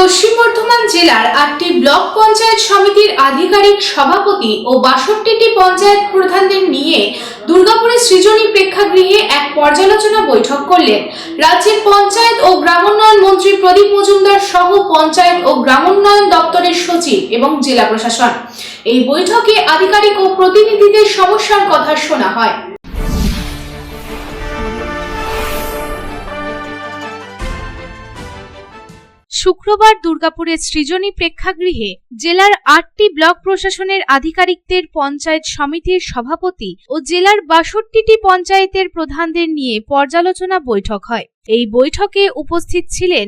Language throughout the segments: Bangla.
পশ্চিম বর্ধমান জেলার 8টি ব্লক পঞ্চায়েত সমিতির আধিকারিক সভাপতি ও 62টি পঞ্চায়েত প্রধানদের নিয়ে দুর্গাপুরের সৃজনী প্রেক্ষাগৃহে এক পর্যালোচনা বৈঠক করলেন রাজ্যের পঞ্চায়েত ও গ্রামোন্নয়ন মন্ত্রী প্রদীপ মজুমদার সহ পঞ্চায়েত ও গ্রামোন্নয়ন দপ্তরের সচিব এবং জেলা প্রশাসন। এই বৈঠকে আধিকারিক ও প্রতিনিধিদের সমস্যার কথা শোনা হয়। শুক্রবার দুর্গাপুরের সৃজনী প্রেক্ষাগৃহে জেলার 8টি ব্লক প্রশাসনের আধিকারিকদের, পঞ্চায়েত সমিতির সভাপতি ও জেলার 62টি পঞ্চায়েতের প্রধানদের নিয়ে পর্যালোচনা বৈঠক হয়। এই বৈঠকে উপস্থিত ছিলেন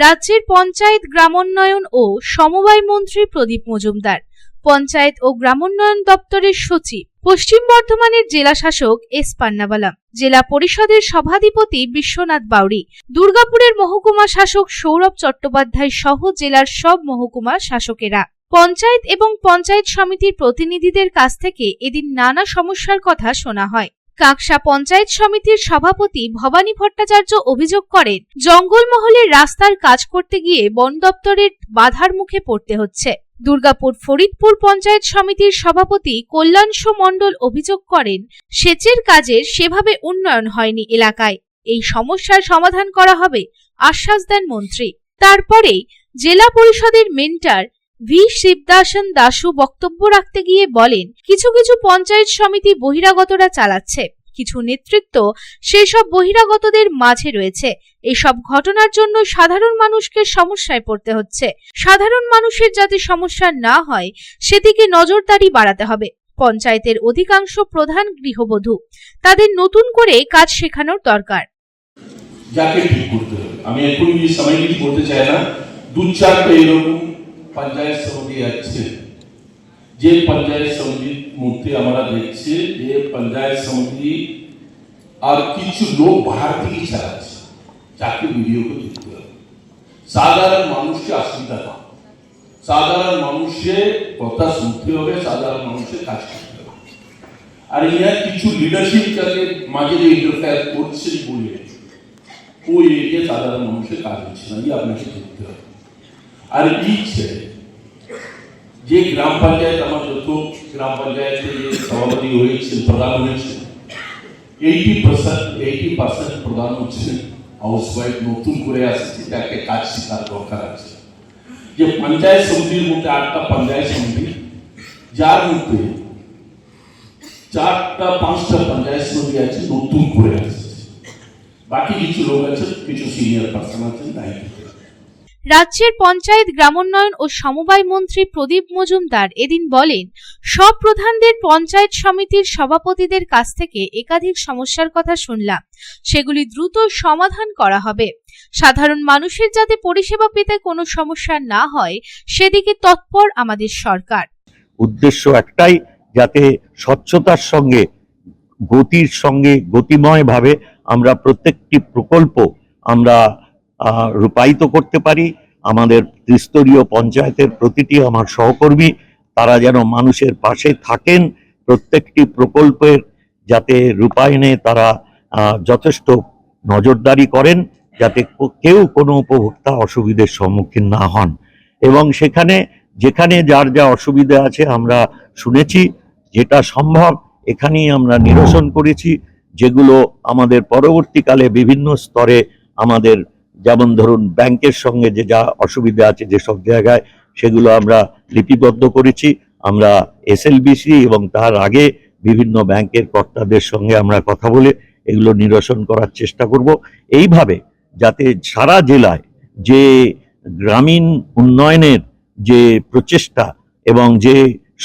রাজ্যের পঞ্চায়েত, গ্রামোন্নয়ন ও সমবায় মন্ত্রী প্রদীপ মজুমদার, পঞ্চায়েত ও গ্রামোন্নয়ন দপ্তরের সচিব, পশ্চিম বর্ধমানের জেলা শাসক এস পান্নাবালাম, জেলা পরিষদের সভাধিপতি বিশ্বনাথ বাউরি, দুর্গাপুরের মহকুমা শাসক সৌরভ চট্টোপাধ্যায় সহ জেলার সব মহকুমা শাসকেরা। পঞ্চায়েত এবং পঞ্চায়েত সমিতির প্রতিনিধিদের কাছ থেকে এদিন নানা সমস্যার কথা শোনা হয়। কাকসা পঞ্চায়েত সমিতির সভাপতি ভবানী ভট্টাচার্য অভিযোগ করেন, জঙ্গলমহলের রাস্তার কাজ করতে গিয়ে বন দপ্তরের বাধার মুখে পড়তে হচ্ছে। দুর্গাপুর ফরিদপুর পঞ্চায়েত সমিতির সভাপতি কল্যাণশু মণ্ডল অভিযোগ করেন, সেচের কাজের সেভাবে উন্নয়ন হয়নি এলাকায়। এই সমস্যার সমাধান করা হবে আশ্বাস দেন মন্ত্রী। তারপরেই জেলা পরিষদের মেন্টর ভি শিবদাসন দাসু বক্তব্য রাখতে গিয়ে বলেন, কিছু কিছু পঞ্চায়েত সমিতি বহিরাগতরা চালাচ্ছে, কিছু নেতৃত্ব সেসব বহিরাগতদের মাঝে রয়েছে। এসব ঘটনার জন্য সাধারণ মানুষকে সমস্যায় পড়তে হচ্ছে। সাধারণ মানুষের যাতে সমস্যা না হয় সেদিকে নজরদারি বাড়াতে হবে। পঞ্চায়েতের অধিকাংশ প্রধান গৃহবধূ, তাদের নতুন করে কাজ শেখানোর দরকার। যাকে ঠিক করতে হবে, আমি এখন সময় কিছু বলতে চাই না। 2-4টা এরকম পঞ্চায়েত সমিতি আছে, যে পঞ্চায়েত সমিতির মধ্যে আমরা দেখছি যে পঞ্চায়েত সমিতি আর কিছু লোক বাহার থেকে চালাচ্ছে, যাকে ভিডিওকে দেখতে হবে। সাধারণ মানুষকে অসুবিধা না, সাধারণ মানুষের কথা শুনতে হবে, সাধারণ মানুষের কাজ করতে হবে। আর ইয়ার কিছু লিডারশিপ যাকে মাঝে ইন্টারফেয়ার করছে বলে ওই এরিয়া সাধারণ মানুষের কাজ হচ্ছে না, এই আপনাকে দেখতে হবে। আর ইচ্ছে যে গ্রাম পঞ্চায়েত, আমার যত গ্রাম পঞ্চায়েতে যে সভাপতি হয়েছে, প্রধান হয়েছে, 80% প্রধান হচ্ছে হাউস ওয়াইফ, নতুন করে আসছে, তাকে কাজ শেখার দরকার আছে। যে পঞ্চায়েত সমিতির মধ্যে 8টা পঞ্চায়েত সমিতি, যার মধ্যে 4-5টা পঞ্চায়েত সমিতি আছে নতুন করে আসছে, বাকি কিছু লোক আছে, কিছু সিনিয়র পার্সন আছে দায়িত্ব। রাজ্যের পঞ্চায়েত, গ্রামোন্নয়ন ও সমবায় মন্ত্রী প্রদীপ মজুমদার এদিন বলেন, সব প্রধানদের, পঞ্চায়েত সমিতির সভাপতিদের কাছ থেকে একাধিক সমস্যার কথা শুনলাম, সেগুলি দ্রুত সমাধান করা হবে। সাধারণ মানুষের যাতে পরিষেবা পেতে কোনো সমস্যা না হয় সেদিকে তৎপর আমাদের সরকার। উদ্দেশ্য একটাই, যাতে স্বচ্ছতার সঙ্গে, গতির সঙ্গে, গতিময়ভাবে আমরা প্রত্যেকটি প্রকল্প আমরা রূপায়িত করতে পারি। আমাদের ত্রিস্তরীয় পঞ্চায়েতের প্রতিটি আমার সহকর্মী, তারা যেন মানুষের পাশে থাকেন, প্রত্যেকটি প্রকল্পের যাতে রূপায়ণে তারা যথেষ্ট নজরদারি করেন, যাতে কেউ কোনো উপভোক্তা অসুবিধার সম্মুখীন না হন। এবং সেখানে যেখানে যার যা অসুবিধা আছে আমরা শুনেছি, যেটা সম্ভব এখানেই আমরা নিরসন করেছি। যেগুলো আমাদের পরবর্তীকালে বিভিন্ন স্তরে আমাদের, যেমন ধরুন ব্যাংকের সঙ্গে যে যা অসুবিধা আছে যেসব জায়গায়, সেগুলো আমরা লিপিবদ্ধ করেছি। আমরা এসএলবিসি এবং তার আগে বিভিন্ন ব্যাংকের কর্তাদের সঙ্গে আমরা কথা বলে এগুলো নিরসন করার চেষ্টা করব। এইভাবে যাতে সারা জেলায় যে গ্রামীণ উন্নয়নের যে প্রচেষ্টা এবং যে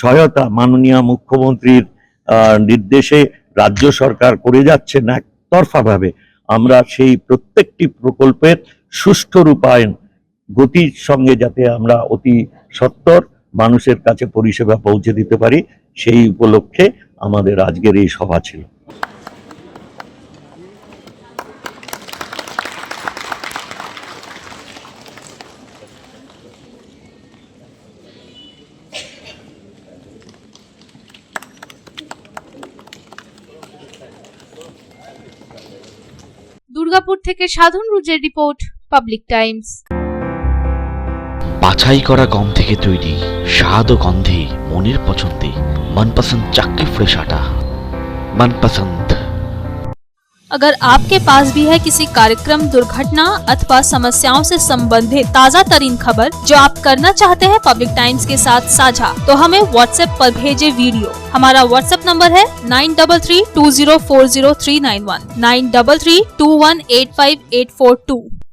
সহায়তা মাননীয় মুখ্যমন্ত্রীর নির্দেশে রাজ্য সরকার করে যাচ্ছেন একতরফাভাবে, আমরা সেই প্রত্যেকটি প্রকল্পের সুষ্ঠু রূপায়ণ গতির সঙ্গে যাতে আমরা অতি সত্বর মানুষের কাছে পরিষেবা পৌঁছে দিতে পারি, সেই উপলক্ষে আমাদের আজকের এই সভা ছিল। দুর্গাপুর থেকে সাধন রুজের রিপোর্ট, পাবলিক টাইমস। বাছাই করা গম থেকে তৈরি স্বাদ ও গন্ধে মনের পছন্দে मनपसंद चक्की फ्रेश आटा मनपसंद। अगर आपके पास भी है किसी कार्यक्रम, दुर्घटना अथवा समस्याओं से संबंधित ताज़ा तरीन खबर जो आप करना चाहते हैं पब्लिक टाइम्स के साथ साझा, तो हमें व्हाट्सएप पर भेजे वीडियो। हमारा व्हाट्सएप नंबर है 9332040391 9332185842।